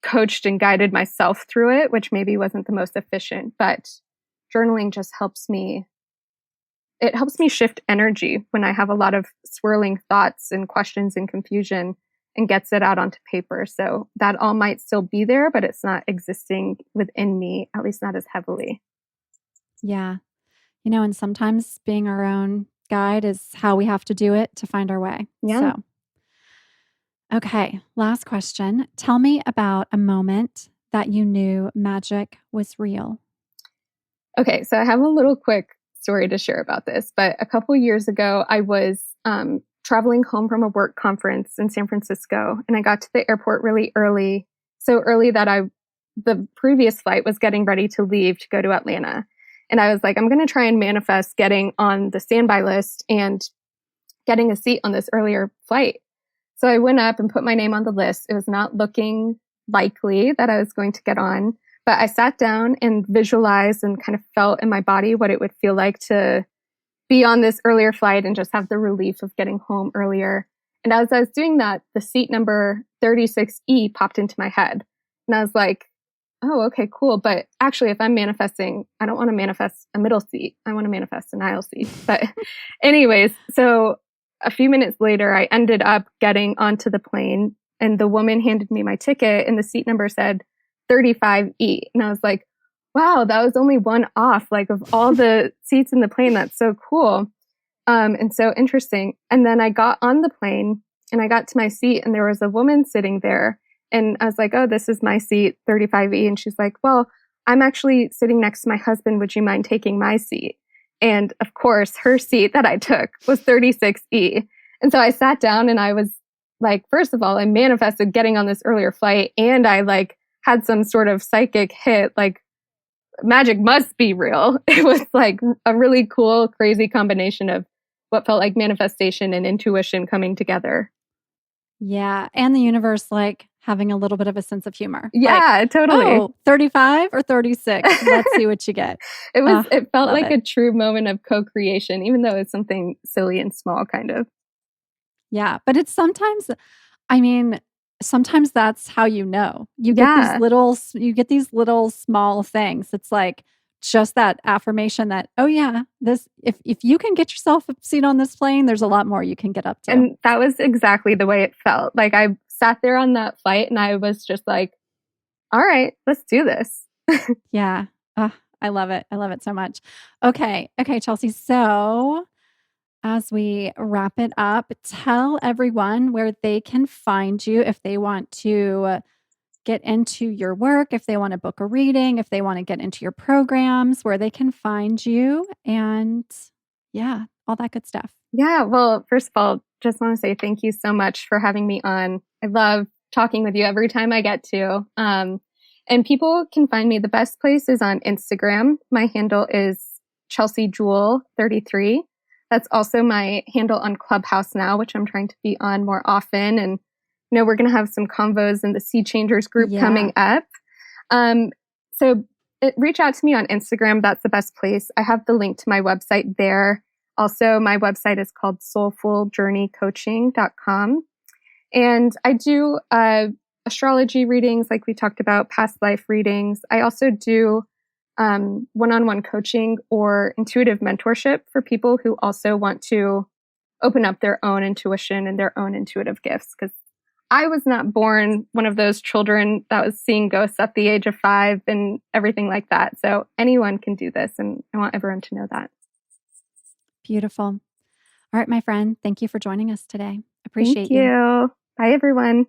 coached and guided myself through it, which maybe wasn't the most efficient, but journaling just helps me. It helps me shift energy when I have a lot of swirling thoughts and questions and confusion, and gets it out onto paper. So that all might still be there, but it's not existing within me, at least not as heavily. Yeah. And sometimes being our own guide is how we have to do it to find our way. Yeah. So, okay, last question. Tell me about a moment that you knew magic was real. Okay. So I have a little quick story to share about this, but a couple years ago, I was traveling home from a work conference in San Francisco, and I got to the airport really early, so early that the previous flight was getting ready to leave to go to Atlanta. And I was like, I'm going to try and manifest getting on the standby list and getting a seat on this earlier flight. So I went up and put my name on the list. It was not looking likely that I was going to get on, but I sat down and visualized and kind of felt in my body what it would feel like to be on this earlier flight and just have the relief of getting home earlier. And as I was doing that, the seat number 36E popped into my head. And I was like, oh, okay, cool. But actually, if I'm manifesting, I don't want to manifest a middle seat. I want to manifest an aisle seat. But anyways, so a few minutes later, I ended up getting onto the plane, and the woman handed me my ticket, and the seat number said 35E. And I was like, wow, that was only one off, like of all the seats in the plane. That's so cool. And so interesting. And then I got on the plane and I got to my seat, and there was a woman sitting there. And I was like, oh, this is my seat, 35E. And she's like, well, I'm actually sitting next to my husband. Would you mind taking my seat? And of course, her seat that I took was 36E. And so I sat down and I was like, first of all, I manifested getting on this earlier flight, and I like had some sort of psychic hit, like magic must be real. It was like a really cool, crazy combination of what felt like manifestation and intuition coming together. Yeah. And the universe, like having a little bit of a sense of humor. Like, Yeah, totally. oh, 35 or 36. Let's see what you get. It felt Love like it. a true moment of co-creation, even though it's something silly and small, kind of. Yeah. But it's sometimes, I mean, sometimes that's how you know. You get these Yeah. little small things. It's like just that affirmation that, oh yeah, this if you can get yourself a seat on this plane, there's a lot more you can get up to. And that was exactly the way it felt. Like I sat there on that flight and I was just like, all right, let's do this. Yeah. Ugh, I love it. I love it so much. Okay. Okay, Chelsea. So as we wrap it up, tell everyone where they can find you if they want to get into your work, if they want to book a reading, if they want to get into your programs, where they can find you, and yeah, all that good stuff. Yeah. Well, first of all, just want to say thank you so much for having me on. I love talking with you every time I get to. And people can find me. The best place is on Instagram. My handle is Chelsea Jewel 33. That's also my handle on Clubhouse now, which I'm trying to be on more often. And we're going to have some convos in the Sea Changers group coming up. So reach out to me on Instagram. That's the best place. I have the link to my website there. Also, my website is called soulfuljourneycoaching.com. And I do astrology readings, like we talked about, past life readings. I also do one-on-one coaching or intuitive mentorship for people who also want to open up their own intuition and their own intuitive gifts. Because I was not born one of those children that was seeing ghosts at the age of 5 and everything like that. So anyone can do this, and I want everyone to know that. Beautiful. All right, my friend. Thank you for joining us today. Appreciate you. Thank you. Bye, everyone.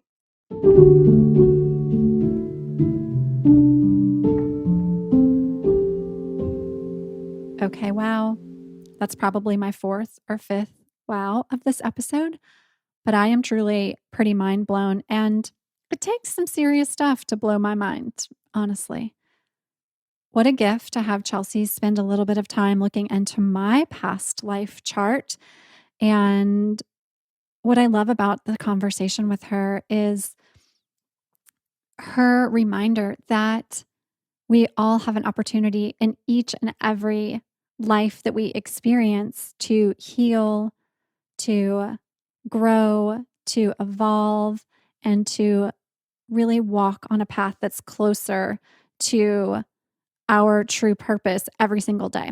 Okay, wow. That's probably my 4th or 5th wow of this episode, but I am truly pretty mind blown, and it takes some serious stuff to blow my mind, honestly. What a gift to have Chelsea spend a little bit of time looking into my past life chart. And what I love about the conversation with her is her reminder that we all have an opportunity in each and every life that we experience to heal, to grow, to evolve, and to really walk on a path that's closer to our true purpose every single day.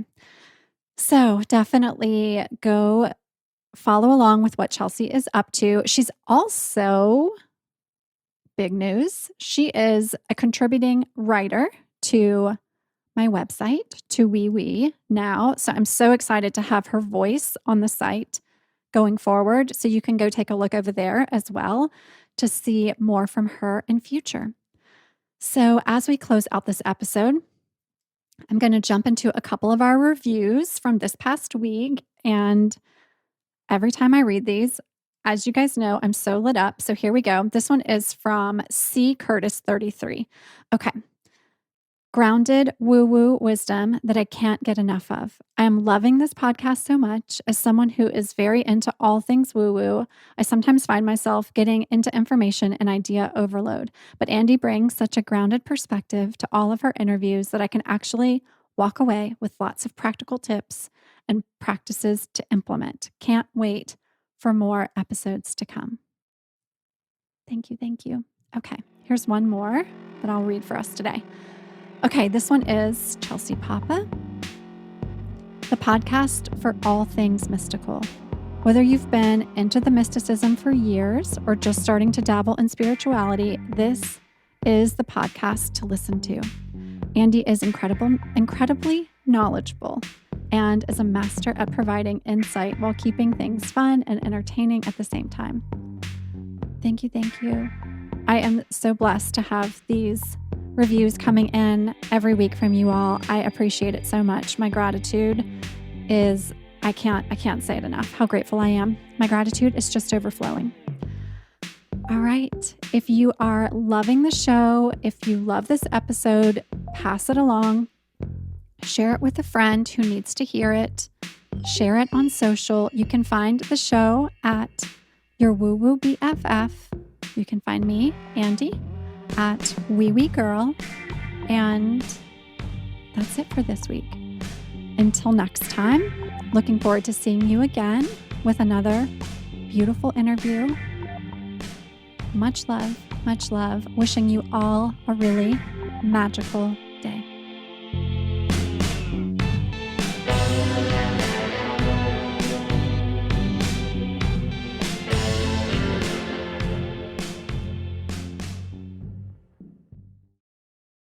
So definitely go follow along with what Chelsea is up to. She's also, big news, she is a contributing writer to my website, to Wee Wee now. So I'm so excited to have her voice on the site going forward. So you can go take a look over there as well to see more from her in future. So as we close out this episode, I'm going to jump into a couple of our reviews from this past week. And every time I read these, as you guys know, I'm so lit up. So here we go. This one is from C. Curtis 33. Okay. Grounded woo-woo wisdom that I can't get enough of. I am loving this podcast so much. As someone who is very into all things woo-woo, I sometimes find myself getting into information and idea overload. But Andy brings such a grounded perspective to all of her interviews that I can actually walk away with lots of practical tips and practices to implement. Can't wait for more episodes to come. Thank you. Thank you. Okay, here's one more that I'll read for us today. Okay, this one is Chelsea Papa, the podcast for all things mystical. Whether you've been into the mysticism for years or just starting to dabble in spirituality, this is the podcast to listen to. Andy is incredibly knowledgeable and is a master at providing insight while keeping things fun and entertaining at the same time. Thank you. Thank you. I am so blessed to have these reviews coming in every week from you all. I appreciate it so much. My gratitude is, I can't say it enough, how grateful I am. My gratitude is just overflowing. All right. If you are loving the show, if you love this episode, pass it along. Share it with a friend who needs to hear it. Share it on social. You can find the show at Your Woo Woo BFF. You can find me, Andy, at Wee Wee Girl. And that's it for this week. Until next time, looking forward to seeing you again with another beautiful interview. Much love. Much love. Wishing you all a really magical day.